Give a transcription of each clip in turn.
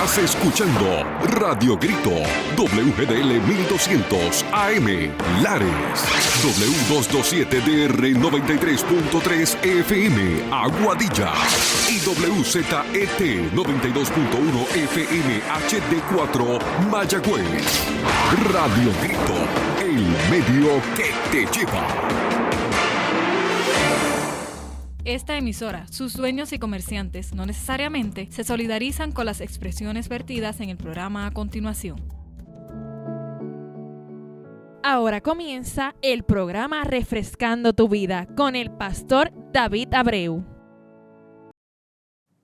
Estás escuchando Radio Grito, WGDL 1200 AM, Lares, W227DR 93.3 FM, Aguadilla, y WZET 92.1 FM HD4, Mayagüez. Radio Grito, el medio que te lleva. Esta emisora, sus dueños y comerciantes no necesariamente se solidarizan con las expresiones vertidas en el programa a continuación. Ahora comienza el programa Refrescando tu Vida con el pastor David Abreu.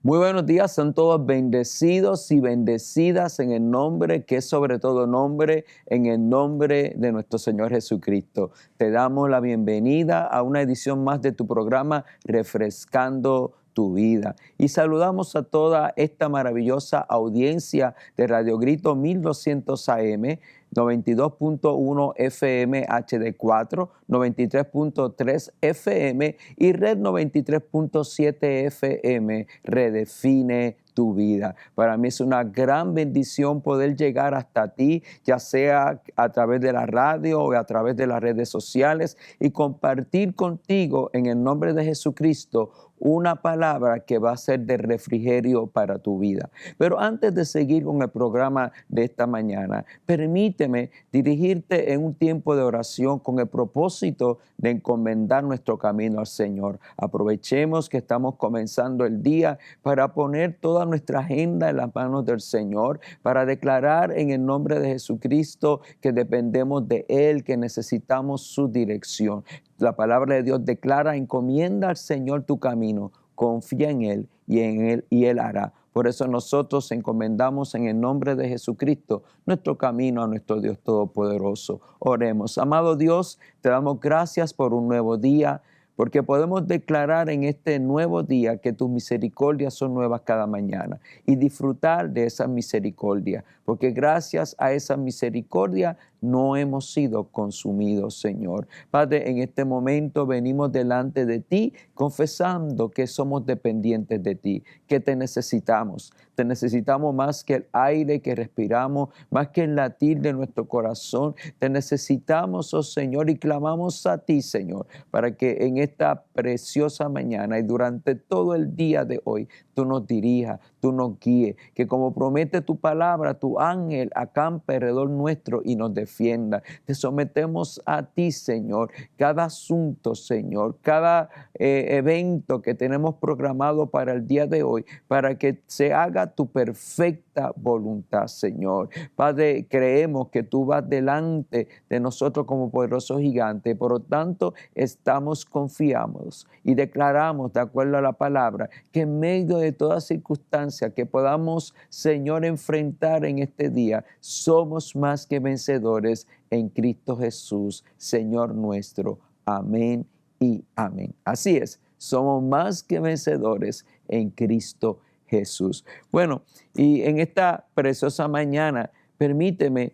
Muy buenos días, son todos bendecidos y bendecidas en el nombre que es sobre todo nombre, en el nombre de nuestro Señor Jesucristo. Te damos la bienvenida a una edición más de tu programa Refrescando tu Vida. Y saludamos a toda esta maravillosa audiencia de Radio Grito 1200 AM, 92.1 FM HD4, 93.3 FM y Red 93.7 FM. Redefine tu vida. Para mí es una gran bendición poder llegar hasta ti, ya sea a través de la radio o a través de las redes sociales, y compartir contigo en el nombre de Jesucristo una palabra que va a ser de refrigerio para tu vida. Pero antes de seguir con el programa de esta mañana, permíteme dirigirte en un tiempo de oración con el propósito de encomendar nuestro camino al Señor. Aprovechemos que estamos comenzando el día para poner toda nuestra agenda en las manos del Señor, para declarar en el nombre de Jesucristo que dependemos de Él, que necesitamos su dirección. La palabra de Dios declara: encomienda al Señor tu camino, confía en Él y Él hará. Por eso nosotros encomendamos en el nombre de Jesucristo nuestro camino a nuestro Dios Todopoderoso. Oremos. Amado Dios, te damos gracias por un nuevo día, porque podemos declarar en este nuevo día que tus misericordias son nuevas cada mañana y disfrutar de esa misericordia, porque gracias a esa misericordia no hemos sido consumidos, Señor. Padre, en este momento venimos delante de ti confesando que somos dependientes de ti, que te necesitamos. Te necesitamos más que el aire que respiramos, más que el latir de nuestro corazón. Te necesitamos, oh Señor, y clamamos a ti, Señor, para que en esta preciosa mañana y durante todo el día de hoy tú nos dirijas, tú nos guíes, que como promete tu palabra, tu ángel acampe alrededor nuestro y nos defienda. Te sometemos a ti, Señor, cada asunto, Señor, cada evento que tenemos programado para el día de hoy, para que se haga tu perfecta voluntad, Señor. Padre, creemos que tú vas delante de nosotros como poderoso gigante, por lo tanto estamos confiados y declaramos, de acuerdo a la palabra, que en medio de toda circunstancia que podamos, Señor, enfrentar en este día, somos más que vencedores en Cristo Jesús, Señor nuestro. Amén y amén. Así es, somos más que vencedores en Cristo Jesús. Bueno, y en esta preciosa mañana, permíteme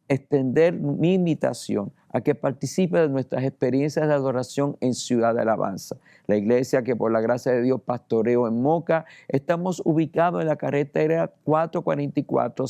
extender mi invitación a que participe de nuestras experiencias de adoración en Ciudad de Alabanza. La iglesia que por la gracia de Dios pastoreo en Moca, estamos ubicados en la carretera 444,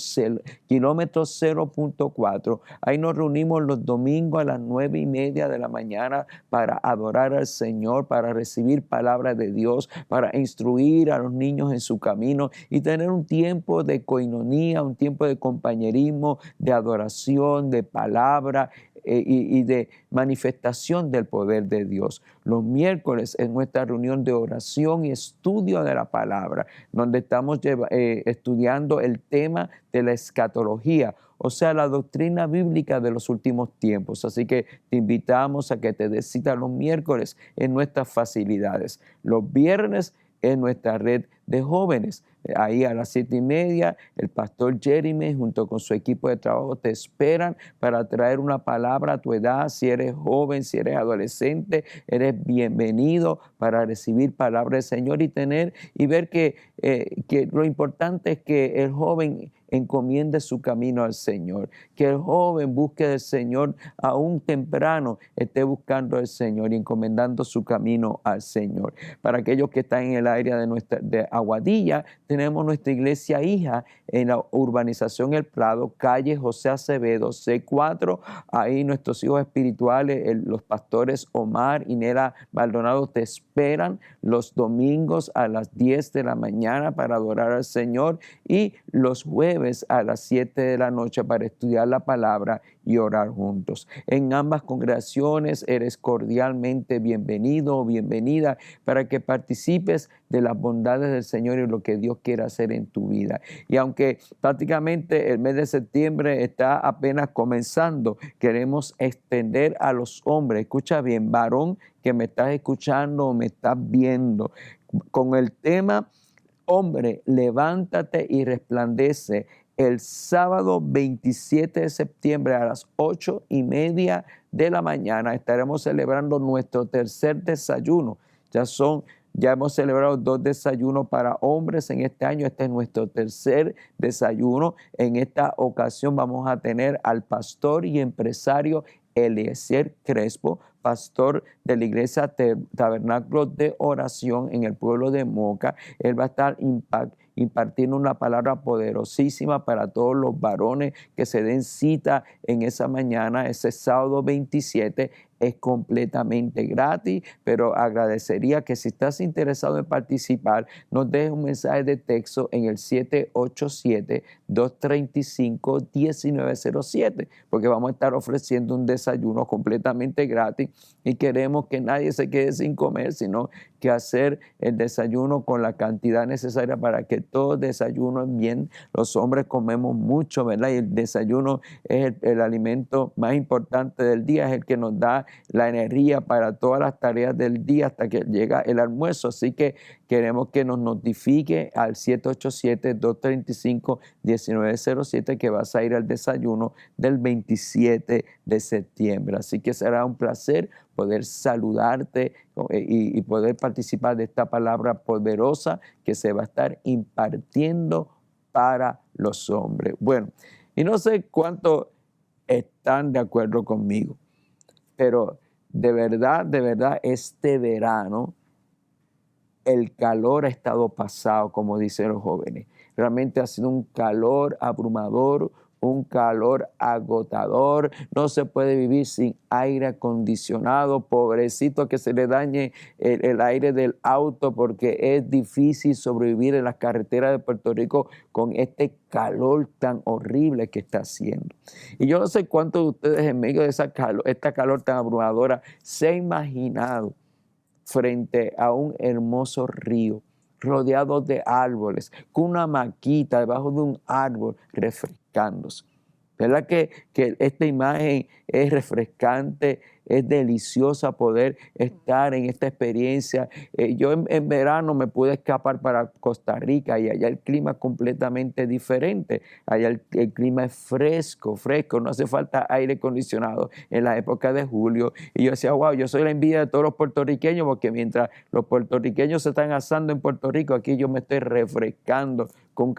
kilómetro 0.4. Ahí nos reunimos los domingos a las 9:30 de la mañana para adorar al Señor, para recibir palabra de Dios, para instruir a los niños en su camino y tener un tiempo de coinonía, un tiempo de compañerismo, de adoración, de palabra y de manifestación del poder de Dios. Los miércoles es nuestra reunión de oración y estudio de la palabra, donde estamos estudiando el tema de la escatología, o sea, la doctrina bíblica de los últimos tiempos. Así que te invitamos a que te des cita los miércoles en nuestras facilidades. Los viernes en nuestra red de jóvenes. Ahí a las 7:30, el pastor Jeremy junto con su equipo de trabajo te esperan para traer una palabra a tu edad. Si eres joven, si eres adolescente, eres bienvenido para recibir palabra del Señor y ver que lo importante es que el joven encomiende su camino al Señor. Que el joven busque del Señor aún temprano, esté buscando al Señor y encomendando su camino al Señor. Para aquellos que están en el área de Aguadilla, tenemos nuestra iglesia hija en la urbanización El Prado, calle José Acevedo, C4. Ahí nuestros hijos espirituales, los pastores Omar y Nela Maldonado, te esperan los domingos a las 10 de la mañana para adorar al Señor y los jueves a las 7 de la noche para estudiar la palabra y orar juntos. En ambas congregaciones eres cordialmente bienvenido o bienvenida para que participes de las bondades del Señor y lo que Dios quiere hacer en tu vida. Y aunque prácticamente el mes de septiembre está apenas comenzando, queremos extender a los hombres, escucha bien, varón que me estás escuchando o me estás viendo, con el tema: hombre, levántate y resplandece. El sábado 27 de septiembre a las 8:30 de la mañana estaremos celebrando nuestro tercer desayuno. Ya hemos celebrado 2 desayunos para hombres en este año. Este es nuestro tercer desayuno. En esta ocasión vamos a tener al pastor y empresario Eliezer Crespo, pastor de la iglesia Tabernáculo de Oración en el pueblo de Moca. Él va a estar impartiendo una palabra poderosísima para todos los varones que se den cita en esa mañana, ese sábado 27. Es completamente gratis, pero agradecería que si estás interesado en participar, nos dejes un mensaje de texto en el 787-235-1907, porque vamos a estar ofreciendo un desayuno completamente gratis y queremos que nadie se quede sin comer, sino que hacer el desayuno con la cantidad necesaria para que todos desayunen bien. Los hombres comemos mucho, ¿verdad? Y el desayuno es el alimento más importante del día, es el que nos da la energía para todas las tareas del día hasta que llega el almuerzo. Así que queremos que nos notifique al 787-235-1907 que vas a ir al desayuno del 27 de septiembre. Así que será un placer poder saludarte y poder participar de esta palabra poderosa que se va a estar impartiendo para los hombres. Bueno, y no sé cuántos están de acuerdo conmigo, pero de verdad, este verano el calor ha estado pasado, como dicen los jóvenes. Realmente ha sido un calor abrumador, un calor agotador. No se puede vivir sin aire acondicionado. Pobrecito que se le dañe el aire del auto, porque es difícil sobrevivir en las carreteras de Puerto Rico con este calor tan horrible que está haciendo. Y yo no sé cuántos de ustedes en medio de esta calor tan abrumadora se han imaginado frente a un hermoso río, rodeado de árboles, con una hamaquita debajo de un árbol refrescándose. ¿Verdad que esta imagen es refrescante, es deliciosa poder estar en esta experiencia? Yo en verano me pude escapar para Costa Rica y allá el clima es completamente diferente. Allá el clima es fresco, no hace falta aire acondicionado en la época de julio. Y yo decía, wow, yo soy la envidia de todos los puertorriqueños, porque mientras los puertorriqueños se están asando en Puerto Rico, aquí yo me estoy refrescando con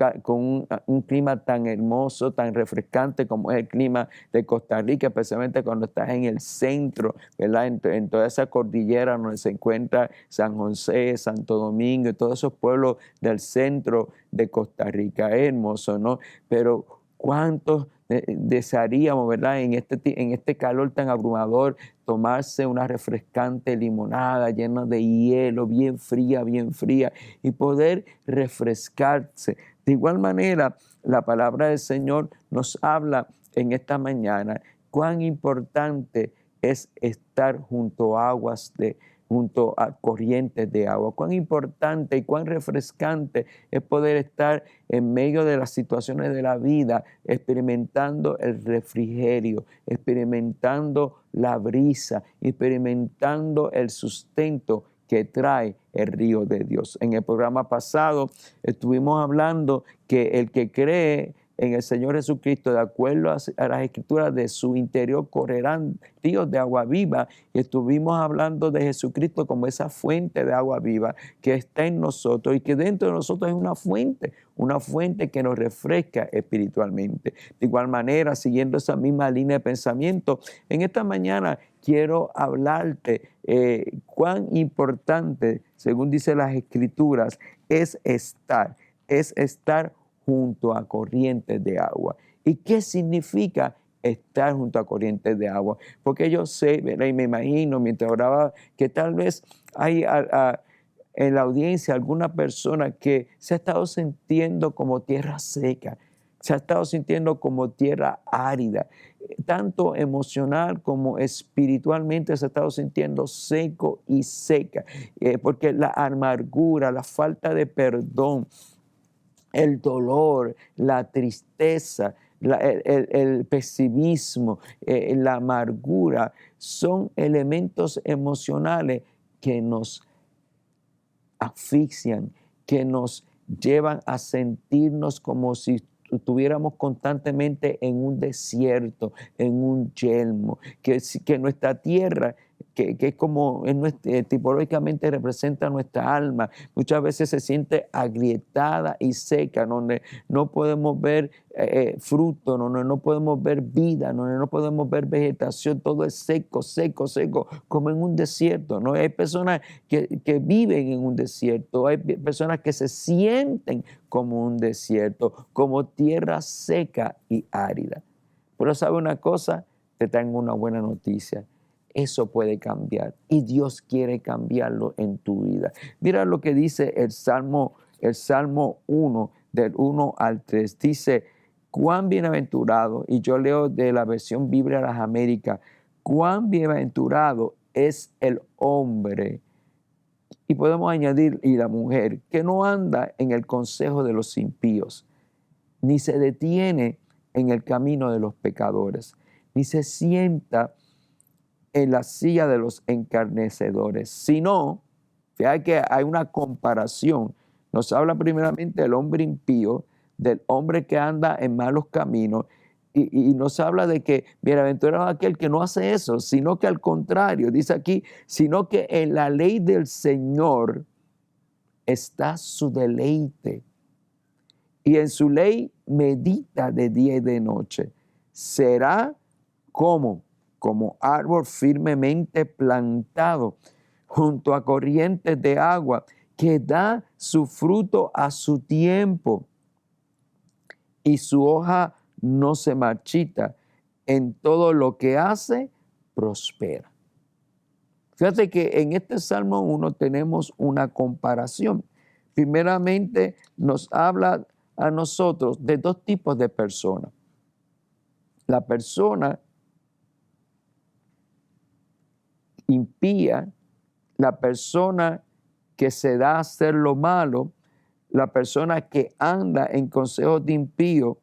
un clima tan hermoso, tan refrescante como es el clima de Costa Rica, especialmente cuando estás en el centro, ¿verdad? En toda esa cordillera donde se encuentra San José, Santo Domingo y todos esos pueblos del centro de Costa Rica. Es hermoso, ¿no? Pero ¿cuántos desearíamos, ¿verdad? En este calor tan abrumador, tomarse una refrescante limonada llena de hielo, bien fría, y poder refrescarse? De igual manera, la palabra del Señor nos habla en esta mañana cuán importante es estar junto a corrientes de agua. Cuán importante y cuán refrescante es poder estar en medio de las situaciones de la vida, experimentando el refrigerio, experimentando la brisa, experimentando el sustento que trae el río de Dios. En el programa pasado estuvimos hablando que el que cree en el Señor Jesucristo, de acuerdo a las Escrituras, de su interior correrán ríos de agua viva. Y estuvimos hablando de Jesucristo como esa fuente de agua viva que está en nosotros y que dentro de nosotros es una fuente que nos refresca espiritualmente. De igual manera, siguiendo esa misma línea de pensamiento, en esta mañana quiero hablarte cuán importante, según dicen las Escrituras, es estar junto a corrientes de agua. ¿Y qué significa estar junto a corrientes de agua? Porque yo sé, ¿verdad? Y me imagino mientras oraba que tal vez hay en la audiencia alguna persona que se ha estado sintiendo como tierra seca, se ha estado sintiendo como tierra árida, tanto emocional como espiritualmente se ha estado sintiendo seco y seca, porque la amargura, la falta de perdón, el dolor, la tristeza, el pesimismo, la amargura, son elementos emocionales que nos asfixian, que nos llevan a sentirnos como si estuviéramos constantemente en un desierto, en un yelmo, que nuestra tierra, que es como tipológicamente representa nuestra alma, muchas veces se siente agrietada y seca, donde no podemos ver fruto, donde no podemos ver vida, donde no podemos ver vegetación, todo es seco, seco, seco, como en un desierto, ¿no? Hay personas que viven en un desierto, hay personas que se sienten como un desierto, como tierra seca y árida. Pero ¿sabe una cosa? Te tengo una buena noticia. Eso puede cambiar y Dios quiere cambiarlo en tu vida. Mira lo que dice el Salmo 1, del 1 al 3. Dice, cuán bienaventurado, y yo leo de la versión Biblia de las Américas, cuán bienaventurado es el hombre, y podemos añadir, y la mujer, que no anda en el consejo de los impíos, ni se detiene en el camino de los pecadores, ni se sienta en la silla de los encarnecedores, sino, fíjate que hay una comparación. Nos habla primeramente del hombre impío, del hombre que anda en malos caminos, y nos habla de que bienaventurado aquel que no hace eso, sino que al contrario, dice aquí, sino que en la ley del Señor está su deleite, y en su ley medita de día y de noche. Será como árbol firmemente plantado junto a corrientes de agua, que da su fruto a su tiempo y su hoja no se marchita. En todo lo que hace, prospera. Fíjate que en este Salmo 1 tenemos una comparación. Primeramente nos habla a nosotros de dos tipos de personas. La persona impía, la persona que se da a hacer lo malo, la persona que anda en consejos de impío,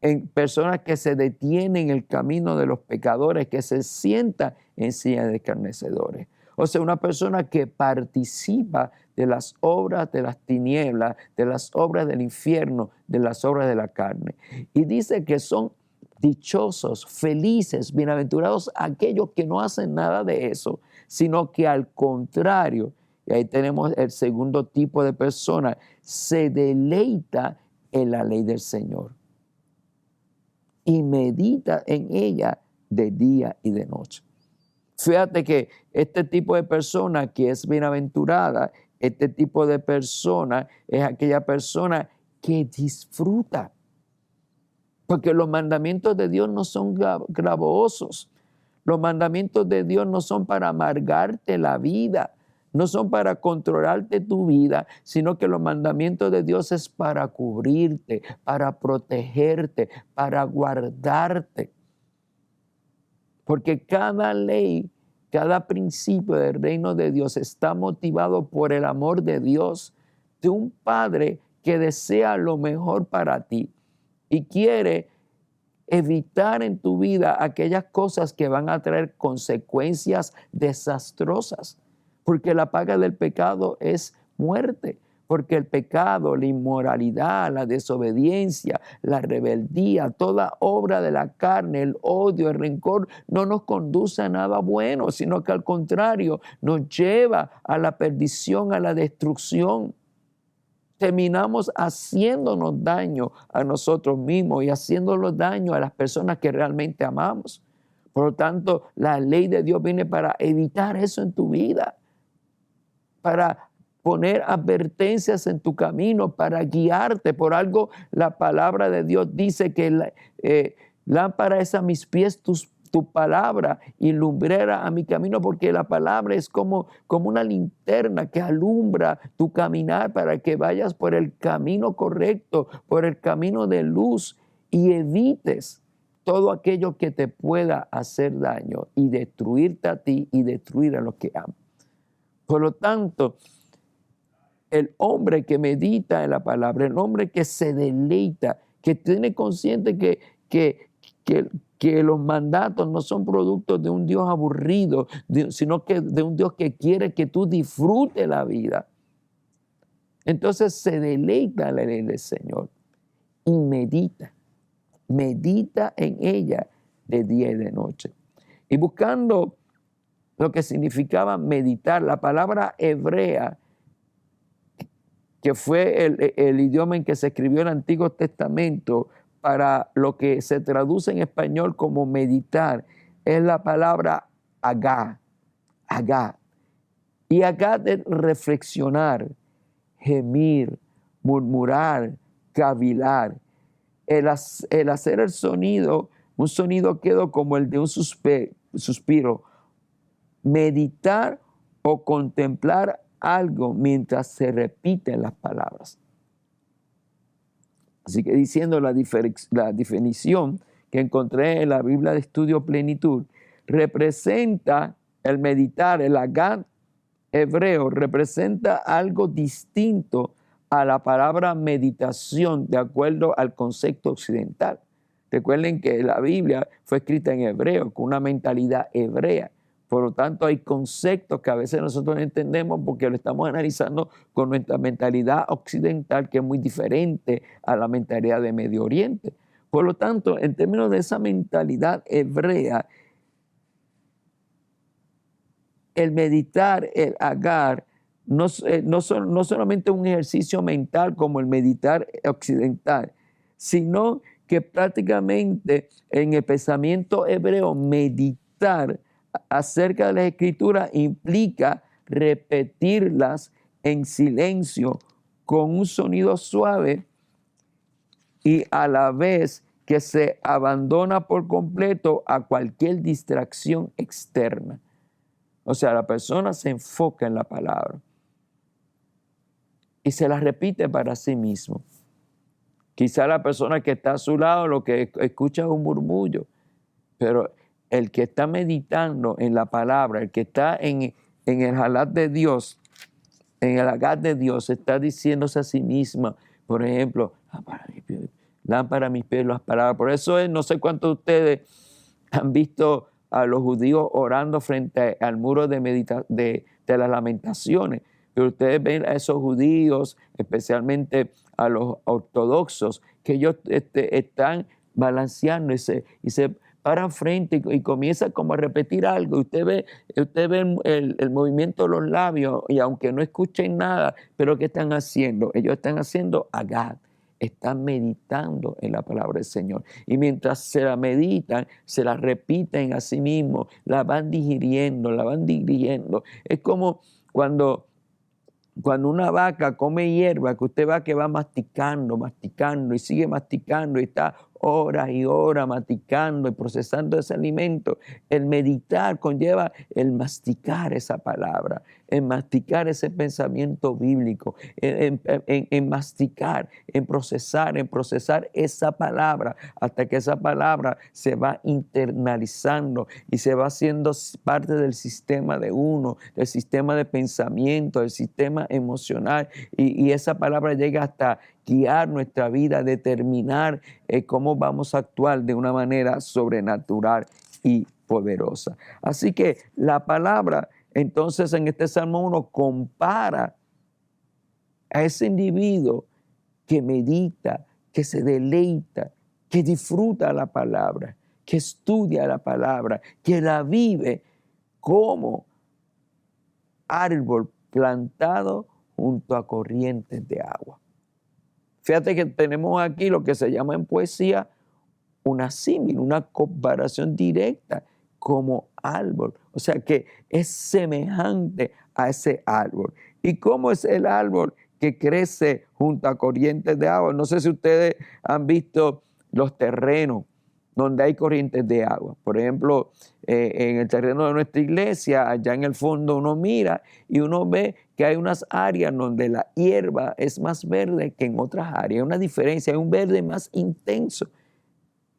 en personas que se detienen en el camino de los pecadores, que se sienta en silla de escarnecedores. O sea, una persona que participa de las obras de las tinieblas, de las obras del infierno, de las obras de la carne. Y dice que son dichosos, felices, bienaventurados aquellos que no hacen nada de eso, sino que al contrario, y ahí tenemos el segundo tipo de persona, se deleita en la ley del Señor y medita en ella de día y de noche. Fíjate que este tipo de persona que es bienaventurada, este tipo de persona es aquella persona que disfruta. Porque los mandamientos de Dios no son gravosos. Los mandamientos de Dios no son para amargarte la vida, no son para controlarte tu vida, sino que los mandamientos de Dios es para cubrirte, para protegerte, para guardarte. Porque cada ley, cada principio del reino de Dios está motivado por el amor de Dios, de un Padre que desea lo mejor para ti y quiere evitar en tu vida aquellas cosas que van a traer consecuencias desastrosas, porque la paga del pecado es muerte, Porque el pecado, la inmoralidad, la desobediencia, la rebeldía, toda obra de la carne, el odio, el rencor, no nos conduce a nada bueno, sino que al contrario, nos lleva a la perdición, a la destrucción. Terminamos haciéndonos daño a nosotros mismos y haciéndonos daño a las personas que realmente amamos. Por lo tanto, la ley de Dios viene para evitar eso en tu vida, para poner advertencias en tu camino, para guiarte. Por algo la palabra de Dios dice que lámpara es a mis pies tu palabra y lumbrera a mi camino, porque la palabra es como una linterna que alumbra tu caminar para que vayas por el camino correcto, por el camino de luz y evites todo aquello que te pueda hacer daño y destruirte a ti y destruir a los que aman. Por lo tanto, el hombre que medita en la palabra, el hombre que se deleita, que tiene consciente que los mandatos no son productos de un Dios aburrido, sino que de un Dios que quiere que tú disfrutes la vida. Entonces se deleita en la ley del Señor y medita en ella de día y de noche. Y buscando lo que significaba meditar, la palabra hebrea, que fue el idioma en que se escribió el Antiguo Testamento, para lo que se traduce en español como meditar, es la palabra agá. Y agá de reflexionar, gemir, murmurar, cavilar. El hacer el sonido, un sonido quedo como el de un suspiro. Meditar o contemplar algo mientras se repiten las palabras. Así que diciendo la definición que encontré en la Biblia de Estudio Plenitud, representa el meditar, el agá hebreo, representa algo distinto a la palabra meditación de acuerdo al concepto occidental. Recuerden que la Biblia fue escrita en hebreo, con una mentalidad hebrea. Por lo tanto, hay conceptos que a veces nosotros no entendemos porque lo estamos analizando con nuestra mentalidad occidental, que es muy diferente a la mentalidad de Medio Oriente. Por lo tanto, en términos de esa mentalidad hebrea, el meditar, el agar, no solamente un ejercicio mental como el meditar occidental, sino que prácticamente en el pensamiento hebreo meditar acerca de las Escrituras implica repetirlas en silencio con un sonido suave y a la vez que se abandona por completo a cualquier distracción externa. O sea, la persona se enfoca en la palabra y se la repite para sí mismo. Quizá la persona que está a su lado lo que escucha es un murmullo, pero el que está meditando en la palabra, el que está en el halat de Dios, en el agat de Dios, está diciéndose a sí misma, por ejemplo, lámpara a mis pies las palabras. Por eso no sé cuántos de ustedes han visto a los judíos orando frente al muro de las lamentaciones, pero ustedes ven a esos judíos, especialmente a los ortodoxos, que ellos están balanceando y se paran frente y comienza como a repetir algo. Usted ve el movimiento de los labios y aunque no escuchen nada, pero ¿qué están haciendo? Ellos están haciendo agad, están meditando en la palabra del Señor. Y mientras se la meditan, se la repiten a sí mismos, la van digiriendo. Es como cuando una vaca come hierba, que usted va que va masticando y sigue masticando y está horas y horas masticando y procesando ese alimento. El meditar conlleva el masticar esa palabra, en masticar ese pensamiento bíblico, en masticar, en procesar esa palabra hasta que esa palabra se va internalizando y se va haciendo parte del sistema de uno, del sistema de pensamiento, del sistema emocional y esa palabra llega hasta guiar nuestra vida, determinar cómo vamos a actuar de una manera sobrenatural y poderosa. Así que la palabra, entonces, en este Salmo 1 compara a ese individuo que medita, que se deleita, que disfruta la palabra, que estudia la palabra, que la vive como árbol plantado junto a corrientes de agua. Fíjate que tenemos aquí lo que se llama en poesía una símil, una comparación directa como árbol. O sea que es semejante a ese árbol. ¿Y cómo es el árbol que crece junto a corrientes de agua? No sé si ustedes han visto los terrenos donde hay corrientes de agua. Por ejemplo, en el terreno de nuestra iglesia, allá en el fondo uno mira y uno ve que hay unas áreas donde la hierba es más verde que en otras áreas. Hay una diferencia, hay un verde más intenso.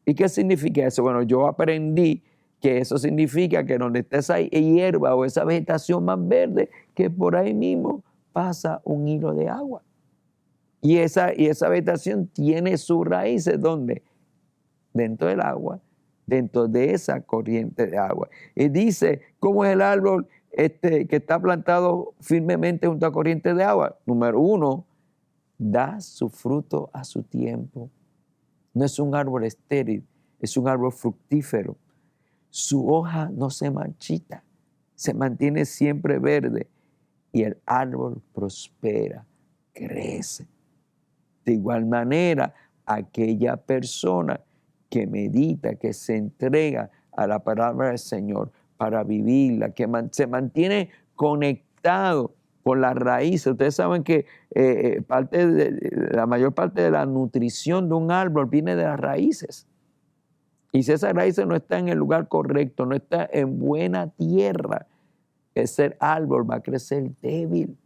¿Y qué significa eso? Bueno, yo aprendí que eso significa que donde está esa hierba o esa vegetación más verde, que por ahí mismo pasa un hilo de agua. Y esa vegetación tiene sus raíces, ¿dónde? Dentro del agua, dentro de esa corriente de agua. Y dice, ¿cómo es el árbol que está plantado firmemente junto a corriente de agua? Número 1, da su fruto a su tiempo. No es un árbol estéril, es un árbol fructífero. Su hoja no se marchita, se mantiene siempre verde y el árbol prospera, crece. De igual manera, aquella persona que medita, que se entrega a la palabra del Señor para vivirla, que se mantiene conectado con las raíces. Ustedes saben que la mayor parte de la nutrición de un árbol viene de las raíces. Y si esas raíces no están en el lugar correcto, no está en buena tierra, ese árbol va a crecer débil.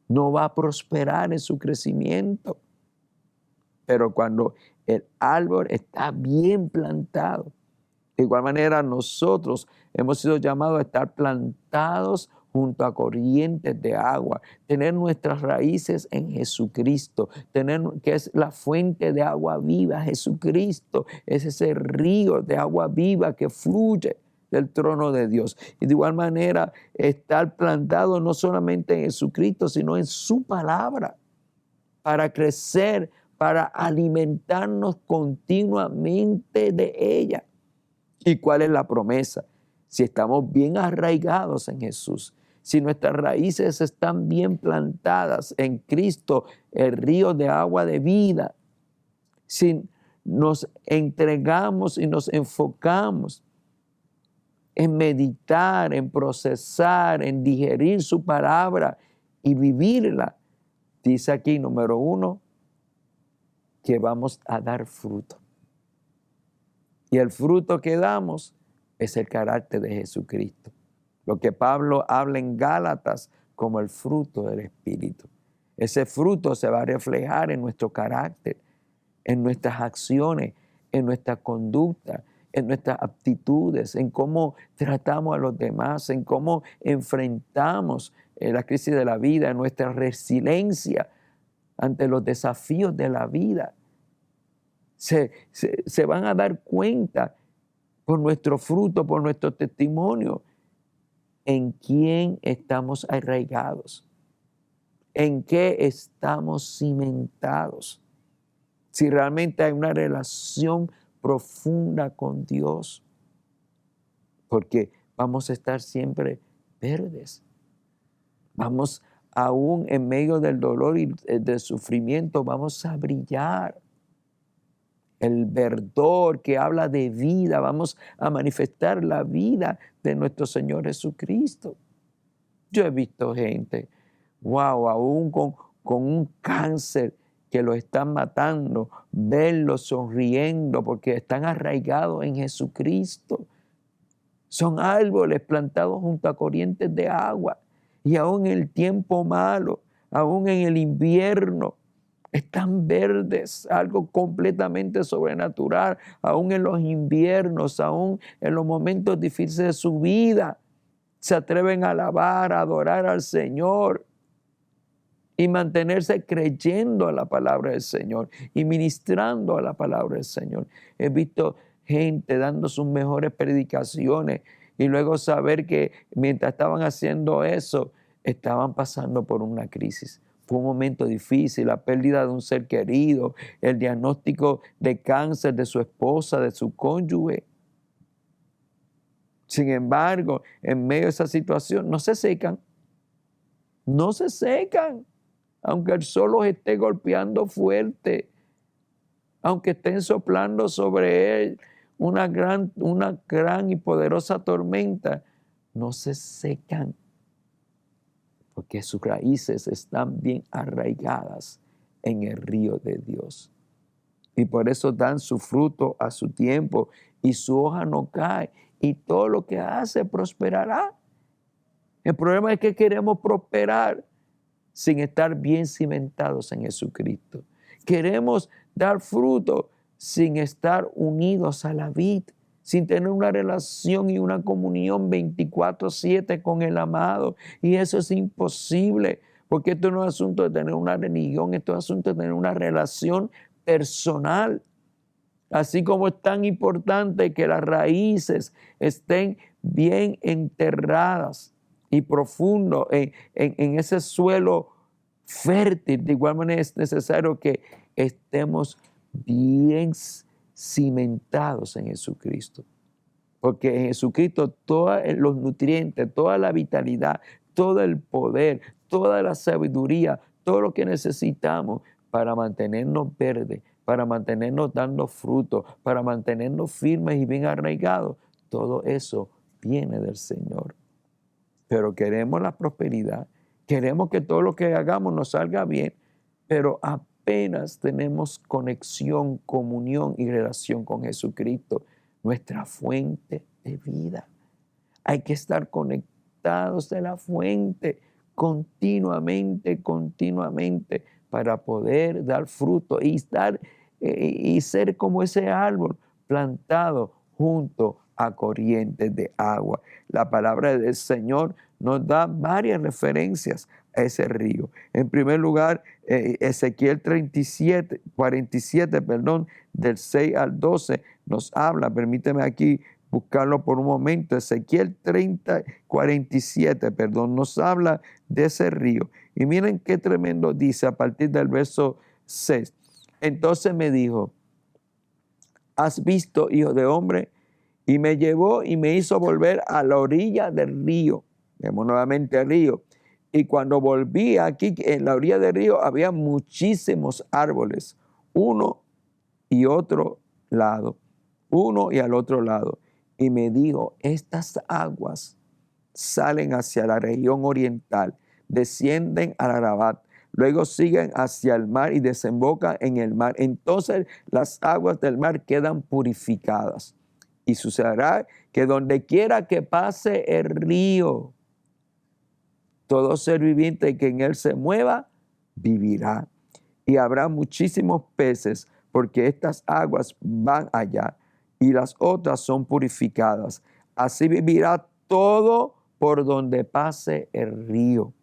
No va a prosperar en su crecimiento. Pero cuando el árbol está bien plantado, de igual manera nosotros hemos sido llamados a estar plantados junto a corrientes de agua, tener nuestras raíces en Jesucristo, que es la fuente de agua viva. Jesucristo es ese río de agua viva que fluye del trono de Dios. Y de igual manera estar plantado no solamente en Jesucristo, sino en su palabra, para crecer, para alimentarnos continuamente de ella. ¿Y cuál es la promesa? Si estamos bien arraigados en Jesús, si nuestras raíces están bien plantadas en Cristo, el río de agua de vida, si nos entregamos y nos enfocamos en meditar, en procesar, en digerir su palabra y vivirla, dice aquí, número 1, que vamos a dar fruto. Y el fruto que damos es el carácter de Jesucristo. Lo que Pablo habla en Gálatas como el fruto del Espíritu. Ese fruto se va a reflejar en nuestro carácter, en nuestras acciones, en nuestra conducta, en nuestras aptitudes, en cómo tratamos a los demás, en cómo enfrentamos la crisis de la vida, en nuestra resiliencia ante los desafíos de la vida. Se van a dar cuenta por nuestro fruto, por nuestro testimonio, en quién estamos arraigados, en qué estamos cimentados, si realmente hay una relación profunda con Dios, porque vamos a estar siempre verdes. Vamos, aún en medio del dolor y del sufrimiento, vamos a brillar. El verdor que habla de vida, vamos a manifestar la vida de nuestro Señor Jesucristo. Yo he visto gente, aún con un cáncer que lo están matando, verlos sonriendo porque están arraigados en Jesucristo. Son árboles plantados junto a corrientes de agua y aún en el tiempo malo, aún en el invierno, están verdes, algo completamente sobrenatural, aún en los inviernos, aún en los momentos difíciles de su vida, se atreven a alabar, a adorar al Señor y mantenerse creyendo a la palabra del Señor y ministrando a la palabra del Señor. He visto gente dando sus mejores predicaciones y luego saber que mientras estaban haciendo eso, estaban pasando por una crisis fue un momento difícil, la pérdida de un ser querido, el diagnóstico de cáncer de su esposa, de su cónyuge. Sin embargo, en medio de esa situación, no se secan, aunque el sol los esté golpeando fuerte, aunque estén soplando sobre él una gran y poderosa tormenta, no se secan, porque sus raíces están bien arraigadas en el río de Dios. Y por eso dan su fruto a su tiempo y su hoja no cae y todo lo que hace prosperará. El problema es que queremos prosperar sin estar bien cimentados en Jesucristo. Queremos dar fruto sin estar unidos a la vid, sin tener una relación y una comunión 24/7 con el amado. Y eso es imposible, porque esto no es asunto de tener una religión, esto es asunto de tener una relación personal. Así como es tan importante que las raíces estén bien enterradas y profundo en ese suelo fértil, de igual manera es necesario que estemos bien cimentados en Jesucristo. Porque en Jesucristo todos los nutrientes, toda la vitalidad, todo el poder, toda la sabiduría, todo lo que necesitamos para mantenernos verdes, para mantenernos dando fruto, para mantenernos firmes y bien arraigados, todo eso viene del Señor. Pero queremos la prosperidad, queremos que todo lo que hagamos nos salga bien, pero apenas tenemos conexión, comunión y relación con Jesucristo, nuestra fuente de vida. Hay que estar conectados de la fuente continuamente para poder dar fruto y ser como ese árbol plantado junto a corrientes de agua. La palabra del Señor nos da varias referencias a ese río. En primer lugar, Ezequiel 47, del 6 al 12, nos habla, permíteme aquí buscarlo por un momento, Ezequiel 47, nos habla de ese río. Y miren qué tremendo dice a partir del verso 6. Entonces me dijo, ¿has visto, hijo de hombre? Y me llevó y me hizo volver a la orilla del río. Vemos nuevamente el río. Y cuando volví aquí, en la orilla del río, había muchísimos árboles, uno y otro lado, uno y al otro lado. Y me dijo, estas aguas salen hacia la región oriental, descienden al Arabat, luego siguen hacia el mar y desembocan en el mar. Entonces las aguas del mar quedan purificadas. Y sucederá que donde quiera que pase el río, todo ser viviente que en él se mueva, vivirá. Y habrá muchísimos peces, porque estas aguas van allá y las otras son purificadas. Así vivirá todo por donde pase el río.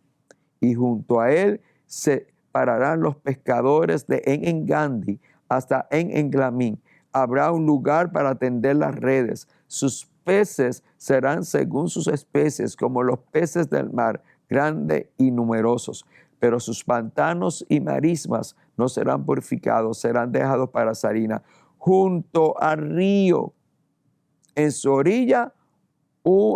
Y junto a él se pararán los pescadores de En-Gandi hasta En-Eglaim. Habrá un lugar para tender las redes. Sus peces serán según sus especies, como los peces del mar, grandes y numerosos. Pero sus pantanos y marismas no serán purificados, serán dejados para Sarina. Junto al río, en su orilla,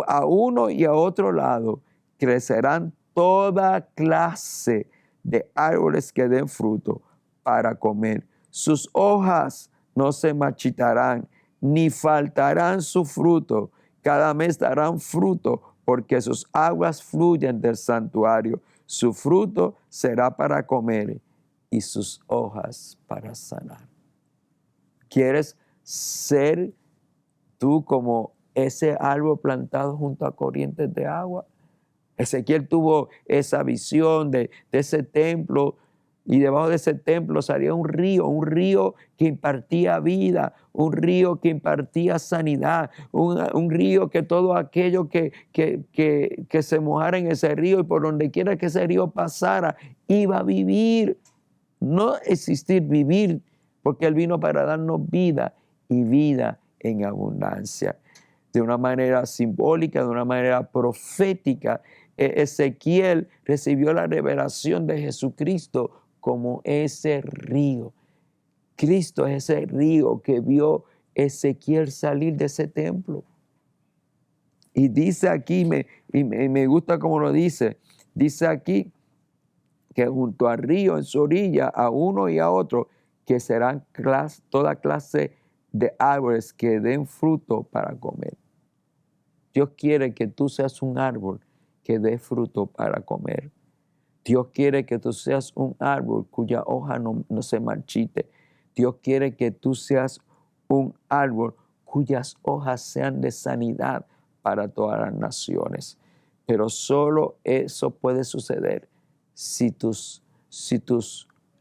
a uno y a otro lado, crecerán toda clase de árboles que den fruto para comer. Sus hojas no se marchitarán, ni faltarán su fruto. Cada mes darán fruto, porque sus aguas fluyen del santuario. Su fruto será para comer y sus hojas para sanar. ¿Quieres ser tú como ese árbol plantado junto a corrientes de agua? Ezequiel tuvo esa visión de ese templo, y debajo de ese templo salía un río que impartía vida, un río que impartía sanidad, un río que todo aquello que se mojara en ese río y por donde quiera que ese río pasara, iba a vivir. No existir, vivir, porque Él vino para darnos vida y vida en abundancia. De una manera simbólica, de una manera profética, Ezequiel recibió la revelación de Jesucristo como ese río. Cristo es ese río que vio Ezequiel salir de ese templo. Y dice aquí, me gusta cómo lo dice aquí, que junto al río, en su orilla, a uno y a otro, que serán toda clase de árboles que den fruto para comer. Dios quiere que tú seas un árbol que dé fruto para comer. Dios quiere que tú seas un árbol cuya hoja no se marchite. Dios quiere que tú seas un árbol cuyas hojas sean de sanidad para todas las naciones. Pero solo eso puede suceder si tus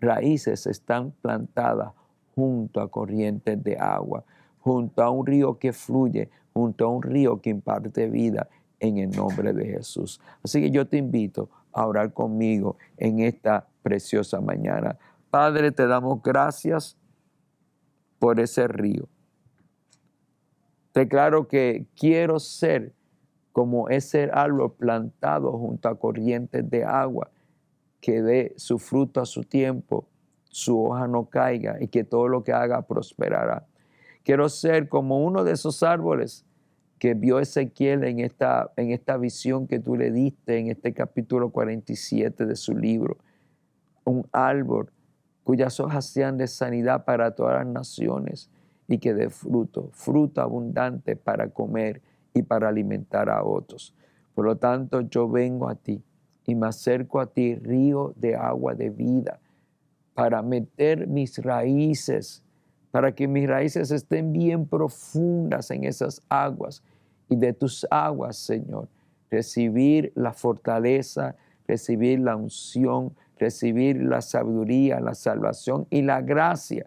raíces están plantadas junto a corrientes de agua, junto a un río que fluye, junto a un río que imparte vida en el nombre de Jesús. Así que yo te invito a orar conmigo en esta preciosa mañana. Padre, te damos gracias por ese río. Declaro que quiero ser como ese árbol plantado junto a corrientes de agua, que dé su fruto a su tiempo, su hoja no caiga y que todo lo que haga prosperará. Quiero ser como uno de esos árboles que vio Ezequiel en esta visión que tú le diste en este capítulo 47 de su libro. Un árbol cuyas hojas sean de sanidad para todas las naciones y que dé fruto abundante para comer y para alimentar a otros. Por lo tanto, yo vengo a ti y me acerco a ti, río de agua de vida, para meter mis raíces, para que mis raíces estén bien profundas en esas aguas, y de tus aguas, Señor, recibir la fortaleza, recibir la unción, recibir la sabiduría, la salvación y la gracia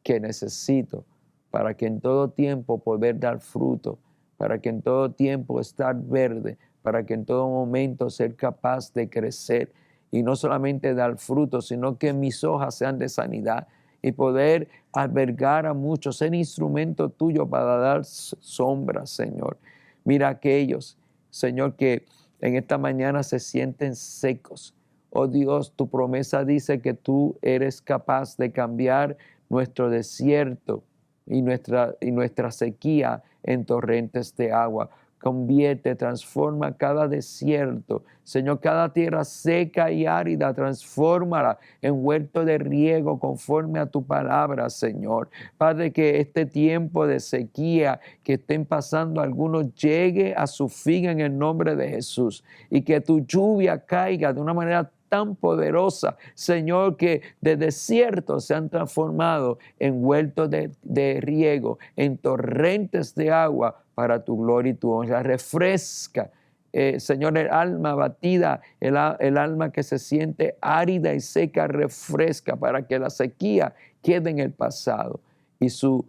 que necesito para que en todo tiempo poder dar fruto, para que en todo tiempo estar verde, para que en todo momento ser capaz de crecer y no solamente dar fruto, sino que mis hojas sean de sanidad y poder albergar a muchos, ser instrumento tuyo para dar sombra, Señor. Mira aquellos, Señor, que en esta mañana se sienten secos. Oh Dios, tu promesa dice que tú eres capaz de cambiar nuestro desierto y nuestra sequía en torrentes de agua. Convierte, transforma cada desierto. Señor, cada tierra seca y árida, transfórmala en huerto de riego conforme a tu palabra, Señor. Padre, que este tiempo de sequía que estén pasando algunos llegue a su fin en el nombre de Jesús y que tu lluvia caiga de una manera tan poderosa, Señor, que de desiertos se han transformado en huertos de riego, en torrentes de agua para tu gloria y tu honra. Refresca, Señor, el alma abatida, el alma que se siente árida y seca, refresca para que la sequía quede en el pasado y su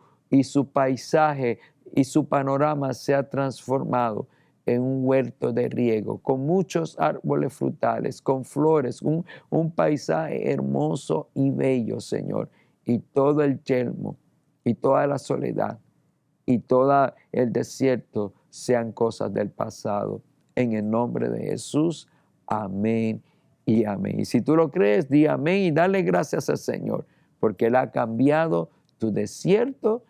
paisaje y su panorama sea transformado en un huerto de riego, con muchos árboles frutales, con flores, un paisaje hermoso y bello, Señor. Y todo el yelmo, y toda la soledad, y todo el desierto sean cosas del pasado. En el nombre de Jesús, amén y amén. Y si tú lo crees, di amén y dale gracias al Señor, porque Él ha cambiado tu desierto,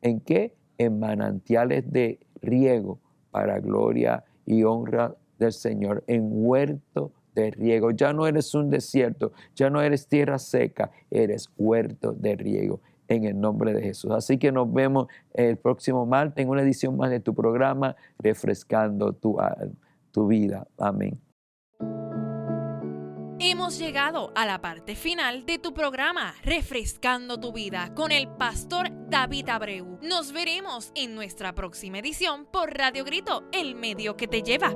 ¿en qué? En manantiales de riego, para gloria y honra del Señor, en huerto de riego. Ya no eres un desierto, ya no eres tierra seca, eres huerto de riego en el nombre de Jesús. Así que nos vemos el próximo martes en una edición más de tu programa Refrescando tu vida. Amén. Hemos llegado a la parte final de tu programa Refrescando tu Vida con el pastor David Abreu. Nos veremos en nuestra próxima edición por Radio Grito, el medio que te lleva.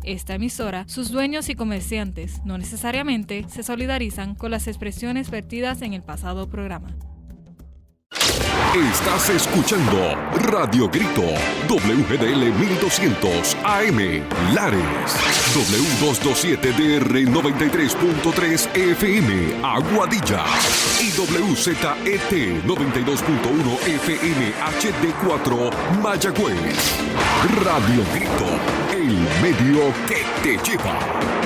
Esta emisora, sus dueños y comerciantes no necesariamente se solidarizan con las expresiones vertidas en el pasado programa. Estás escuchando Radio Grito, WGDL 1200 AM, Lares, W227DR 93.3 FM, Aguadilla, y WZET 92.1 FM HD4, Mayagüez. Radio Grito, el medio que te lleva.